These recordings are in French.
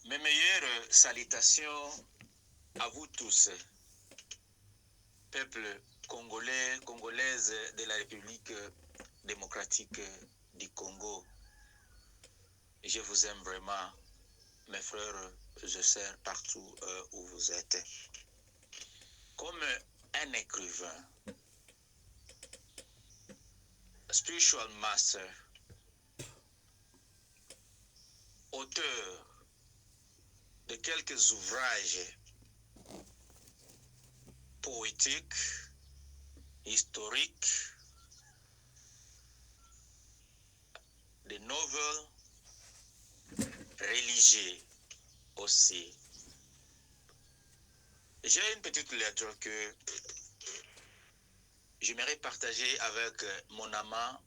Mes meilleures salutations à vous tous, peuple congolais, congolaise de la République démocratique du Congo. Je vous aime vraiment, mes frères et sœurs, partout où vous êtes. Comme un écrivain, spiritual master, auteur de quelques ouvrages poétiques, historiques, des nouvelles, religieux aussi. J'ai une petite lettre que j'aimerais partager avec mon amant,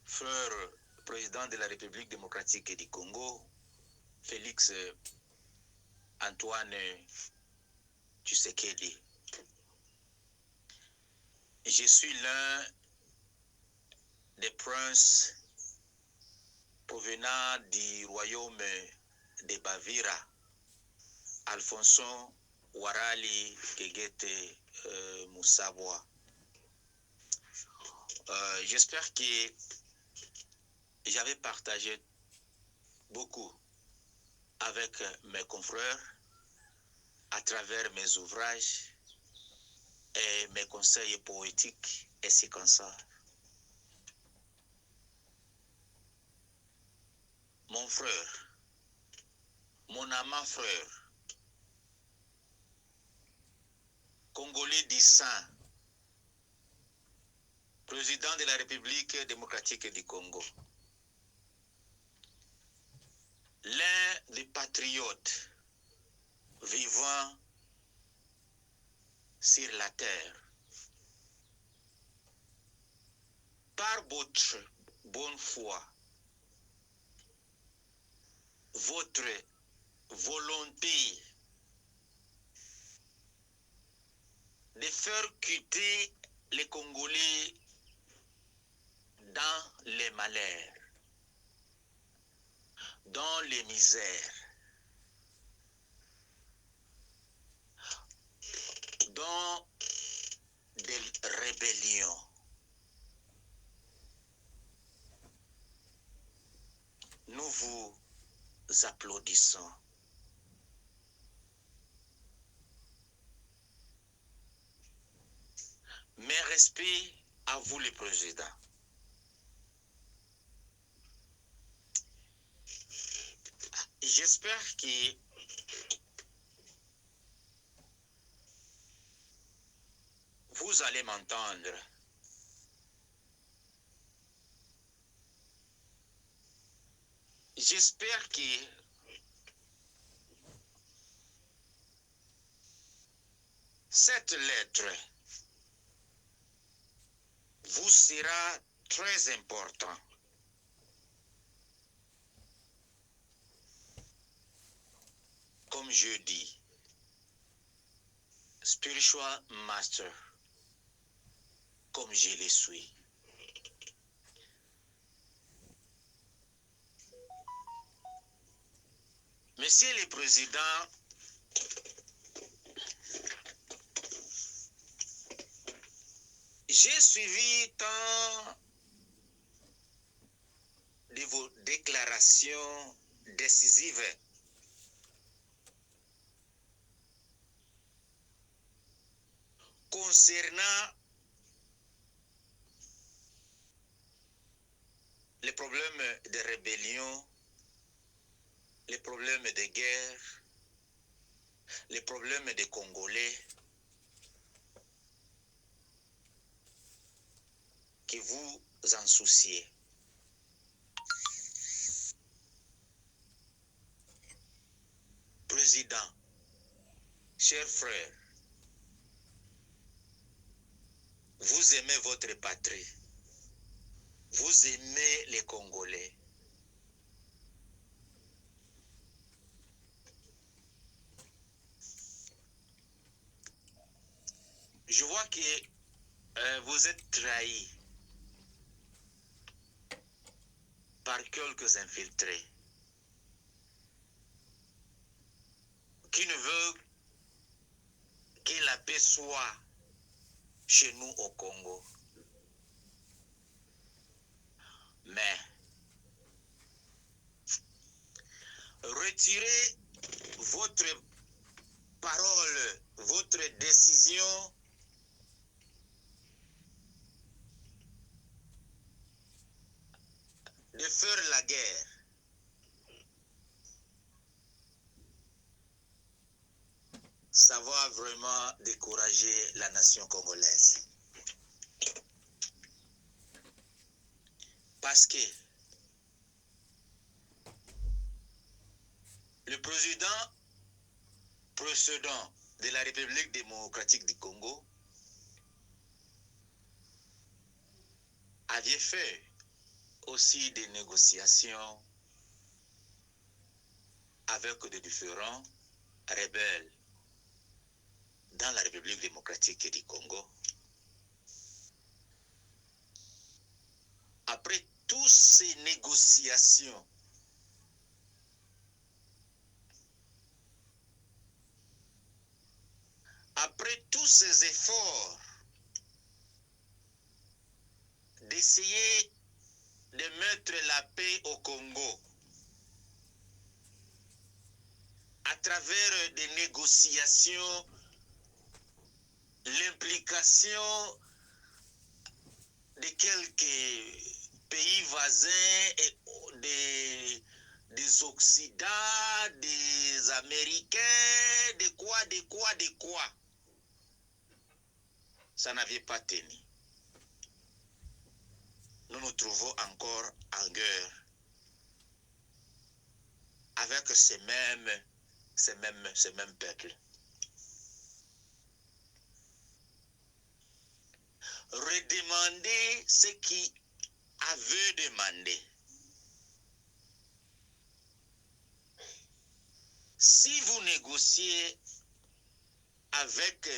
frère président de la République démocratique du Congo, Félix Antoine Tshisekedi. Je suis l'un des princes provenant du royaume de Bavira, Alfonso Warali Kegete Moussabois. J'espère que j'avais partagé beaucoup avec mes confrères à travers mes ouvrages et mes conseils poétiques et séquençants. Mon frère, mon amant frère, Congolais du sang, président de la République démocratique du Congo, l'un des patriotes vivant sur la terre. Par votre bonne foi, votre volonté de faire quitter les Congolais dans les malheurs, dans les misères, dans des rébellions. Nous vous applaudissons. Mes respects à vous, le président. J'espère que vous allez m'entendre. J'espère que cette lettre vous sera très importante. Comme je dis, spiritual master, comme je le suis. Monsieur le Président, j'ai suivi tant de vos déclarations décisives concernant les problèmes de rébellion, les problèmes de guerre, les problèmes des Congolais, que vous en souciez. Président, chers frères, vous aimez votre patrie, vous aimez les Congolais. Je vois que vous êtes trahis par quelques infiltrés. que soit chez nous au Congo. Mais retirez votre parole, votre décision de faire la guerre. Ça va vraiment décourager la nation congolaise. Parce que le président précédent de la République démocratique du Congo avait fait aussi des négociations avec des différents rebelles dans la République démocratique du Congo. Après toutes ces négociations, après tous ces efforts d'essayer de mettre la paix au Congo à travers des négociations, l'implication de quelques pays voisins et des Occidents, des Américains, de quoi. Ça n'avait pas tenu. Nous nous trouvons encore en guerre avec ces mêmes peuples. Redemandez ce qui avait demandé. Si vous négociez avec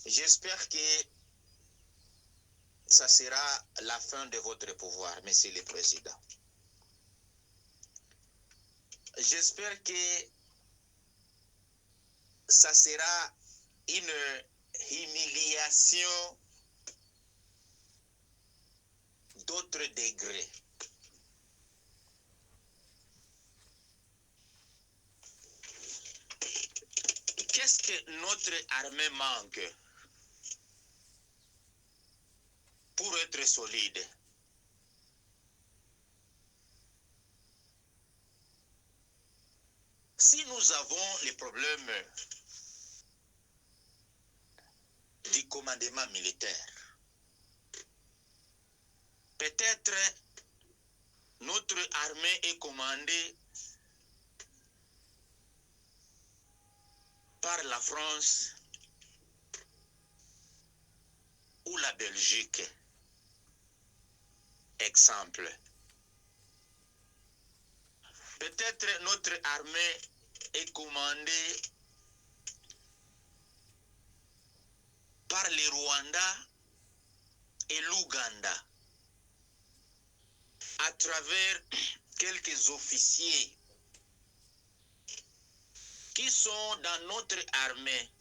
j'espère que ça sera la fin de votre pouvoir, Monsieur le Président. J'espère que ça sera une humiliation d'autres degrés. Qu'est-ce que notre armée manque pour être solide? Si nous avons les problèmes du commandement militaire, peut-être notre armée est commandée par la France ou la Belgique. Exemple. Peut-être notre armée est commandée par le Rwanda et l'Ouganda à travers quelques officiers qui sont dans notre armée.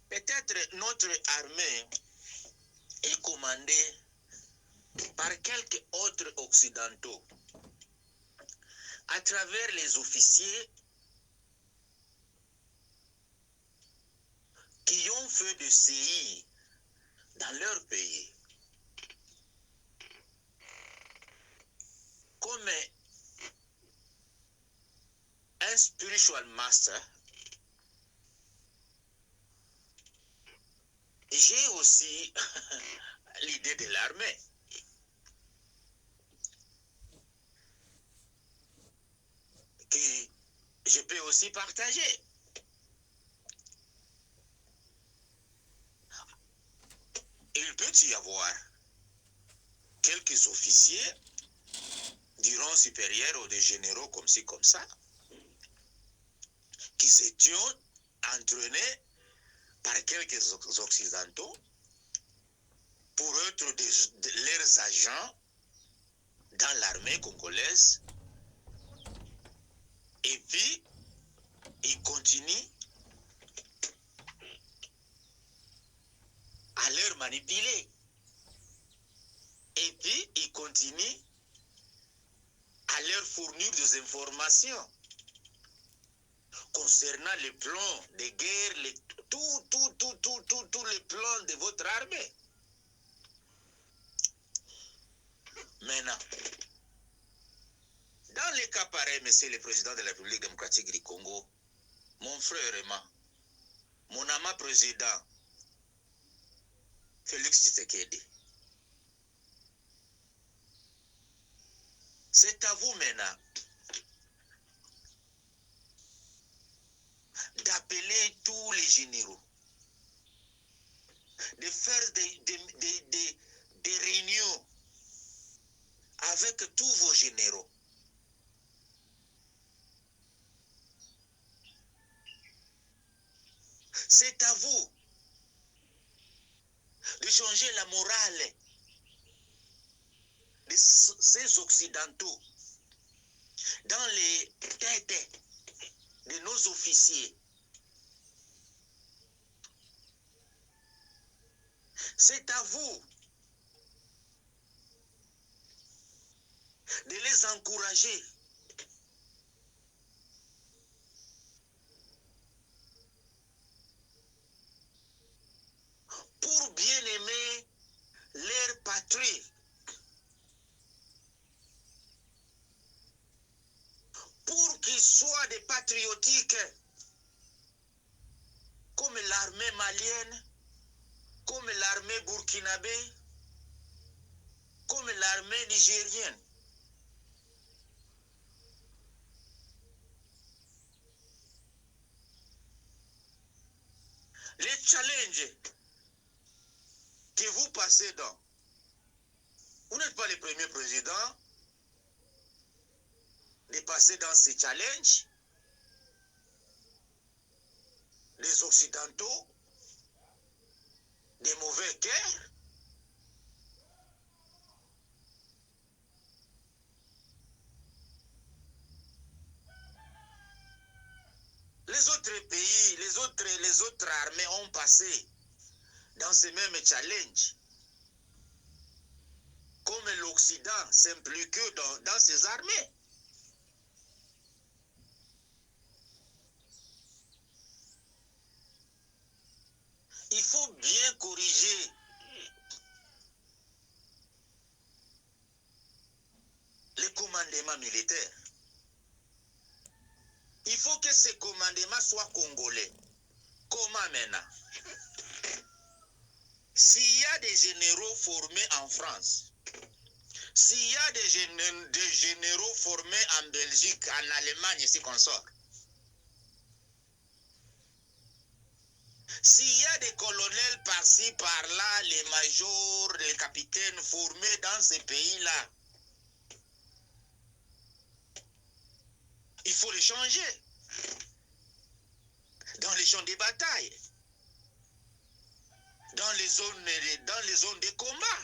Peut-être notre armée est commandée par quelques autres occidentaux à travers les officiers qui ont fait des séries dans leur pays. Comme un spiritual master, j'ai aussi l'idée de l'armée. Que je peux aussi partager. Il peut y avoir quelques officiers du rang supérieur ou des généraux comme ci, comme ça, qui étions entraînés par quelques Occidentaux pour être leurs agents dans l'armée congolaise. Et puis, ils continuent à leur manipuler. Et puis, ils continuent à leur fournir des informations concernant les plans de guerre, tous les plans de votre armée. Maintenant, dans le cas pareil, monsieur le président de la République démocratique du Congo, mon frère Emma, mon ami président, Félix Tshisekedi, c'est à vous maintenant d'appeler tous les généraux, de faire des réunions avec tous vos généraux. C'est à vous de changer la morale de ces Occidentaux dans les têtes de nos officiers. C'est à vous de les encourager pour bien aimer leur patrie, pour qu'ils soient des patriotiques comme l'armée malienne, comme l'armée burkinabé, comme l'armée nigérienne. Les challenges que vous passez dans, vous n'êtes pas le premier président de passer dans ces challenges. Les Occidentaux, des mauvais cœurs, les autres pays, les autres armées ont passé dans ces mêmes challenges. Comme l'Occident s'implique dans ces armées. Il faut bien corriger les commandements militaires. Il faut que ces commandements soient congolais. Comment maintenant? S'il y a des généraux formés en France, s'il y a des généraux formés en Belgique, en Allemagne, ici qu'on sort, s'il y a des colonels par-ci, par-là, les majors, les capitaines formés dans ces pays-là, il faut les changer dans les champs de bataille, dans les zones de combat.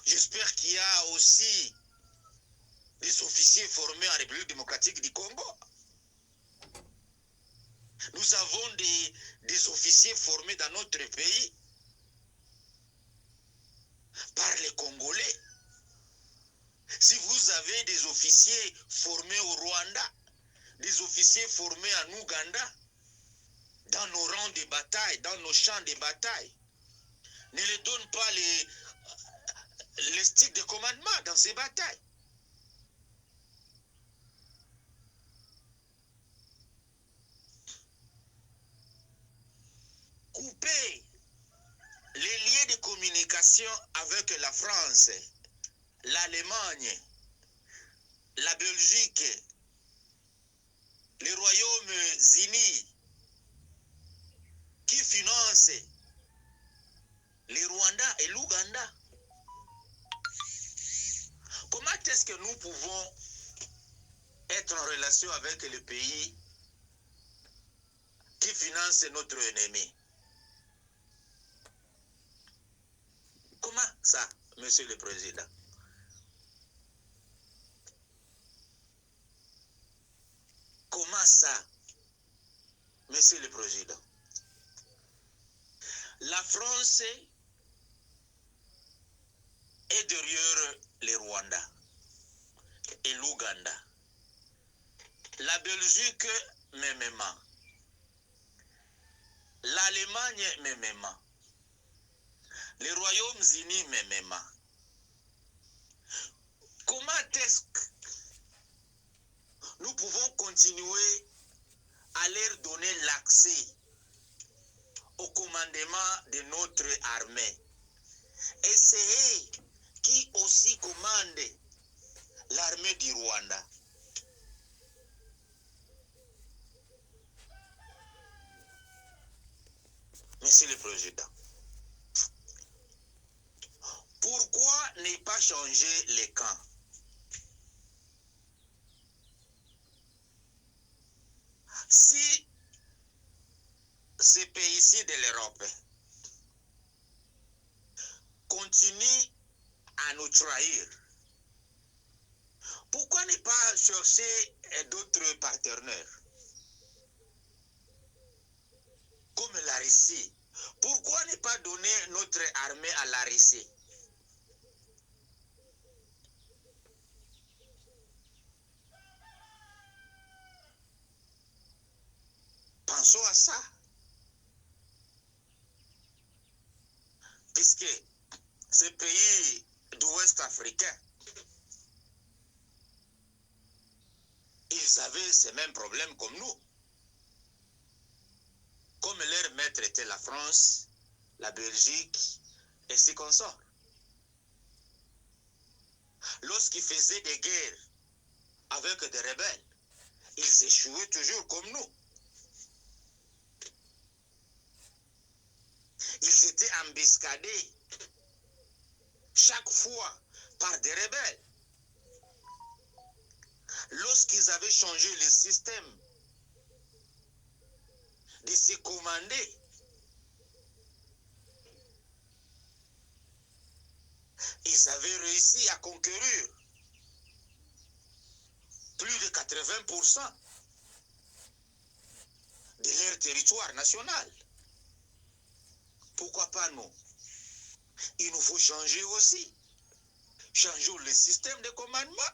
J'espère qu'il y a aussi des officiers formés en République démocratique du Congo. Nous avons des officiers formés dans notre pays par les Congolais. Si vous avez des officiers formés au Rwanda, des officiers formés en Ouganda, dans nos rangs de bataille, dans nos champs de bataille, ne les donne pas les sticks de commandement dans ces batailles. Couper les liens de communication avec la France, l'Allemagne, la Belgique, les Royaumes-Unis, qui financent les Rwandais et l'Ouganda. Comment est-ce que nous pouvons être en relation avec le pays qui finance notre ennemi. Comment ça, Monsieur le Président? Comment ça, Monsieur le Président? La France est derrière le Rwanda et l'Ouganda. La Belgique, mêmement. L'Allemagne, mêmement. Les Royaumes-Unis, mêmement. Comment est-ce que nous pouvons continuer à leur donner l'accès au commandement de notre armée? Et c'est eux qui aussi commandent l'armée du Rwanda. Monsieur le Président, pourquoi ne pas changer les camps? Si ces pays-ci de l'Europe continuent à nous trahir, pourquoi ne pas chercher d'autres partenaires comme la Russie? Pourquoi ne pas donner notre armée à la Russie? Pensons à ça. Puisque ces pays d'Ouest africain, ils avaient ces mêmes problèmes comme nous. Comme leur maître était la France, la Belgique et ses consorts. Lorsqu'ils faisaient des guerres avec des rebelles, ils échouaient toujours comme nous. Ils étaient embuscadés chaque fois par des rebelles. Lorsqu'ils avaient changé le système de se commander, ils avaient réussi à conquérir plus de 80% de leur territoire national. Pourquoi pas nous? Il nous faut changer aussi. Changeons le système de commandement,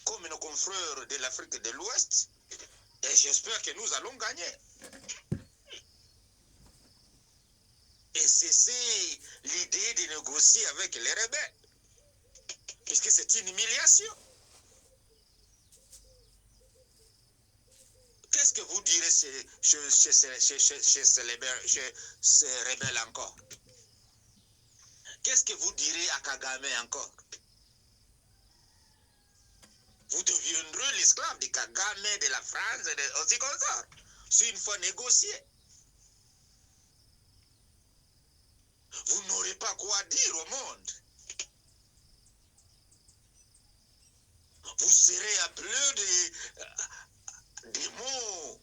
comme nos confrères de l'Afrique de l'Ouest, et j'espère que nous allons gagner. Et c'est l'idée de négocier avec les rebelles, puisque c'est une humiliation. Qu'est-ce que vous direz chez ces rebelles encore? Qu'est-ce que vous direz à Kagame encore? Vous deviendrez l'esclave de Kagame, de la France, aussi comme ça. Si une fois négocié, vous n'aurez pas quoi dire au monde. Vous serez appelé des mots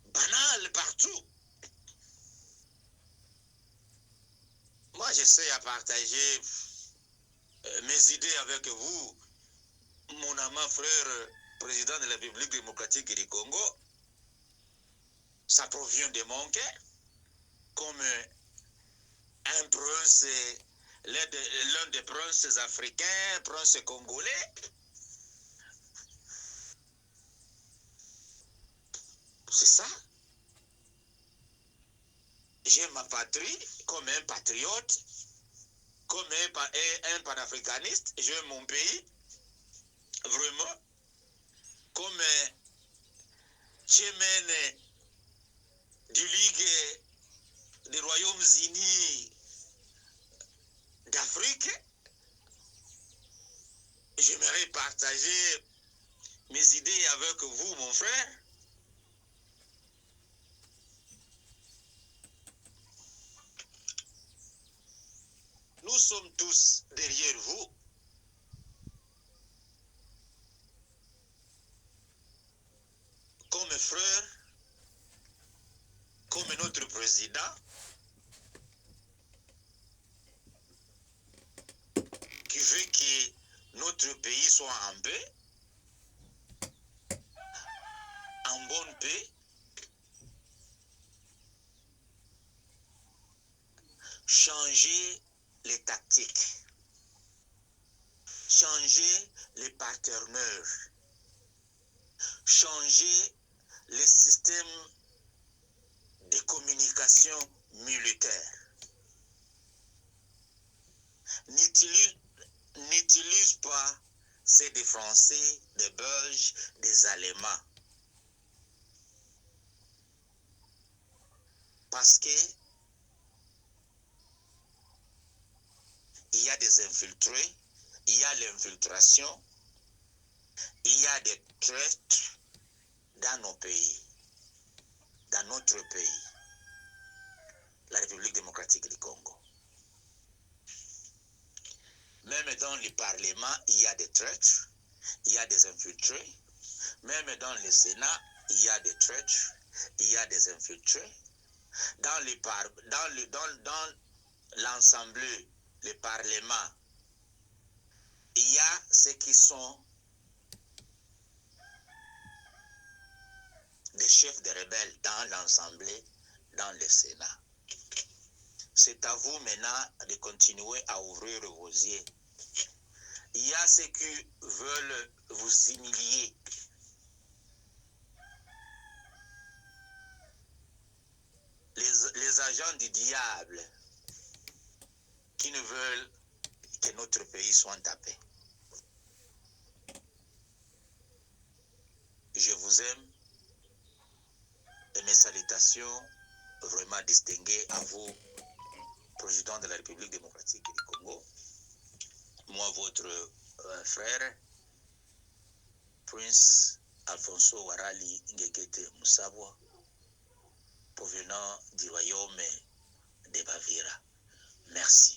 banals partout. Moi, j'essaie à partager mes idées avec vous, mon amant frère, président de la République démocratique du Congo. Ça provient de mon cœur, comme un prince, l'un des princes africains, prince congolais. C'est ça. J'aime ma patrie comme un patriote, comme un panafricaniste. J'aime mon pays, vraiment, comme chairman du Ligue des Royaumes-Unis d'Afrique. J'aimerais partager mes idées avec vous, mon frère. Nous sommes tous derrière vous. mes frères, comme notre président, qui veut que notre pays soit en paix, en bonne paix, changer les tactiques, changer les partenaires, changer les systèmes de communication militaire. N'utilise pas c'est des Français, des Belges, des Allemands. Parce que il y a des infiltrés, il y a l'infiltration, il y a des traîtres dans nos pays, dans notre pays, la République démocratique du Congo. Même dans le Parlement, il y a des traîtres, il y a des infiltrés. Même dans le Sénat, il y a des traîtres, il y a des infiltrés. Dans l'Assemblée, le Parlement, il y a ceux qui sont des chefs de rebelles dans l'Assemblée, dans le Sénat. C'est à vous maintenant de continuer à ouvrir vos yeux. Il y a ceux qui veulent vous humilier. Les agents du diable qui ne veulent que notre pays soit en paix. Je vous aime et mes salutations vraiment distinguées à vous, président de la République démocratique du Congo. Moi, votre frère, Prince Alfonso Warali Ngekete Musabwa, provenant du royaume de Baviera. Merci.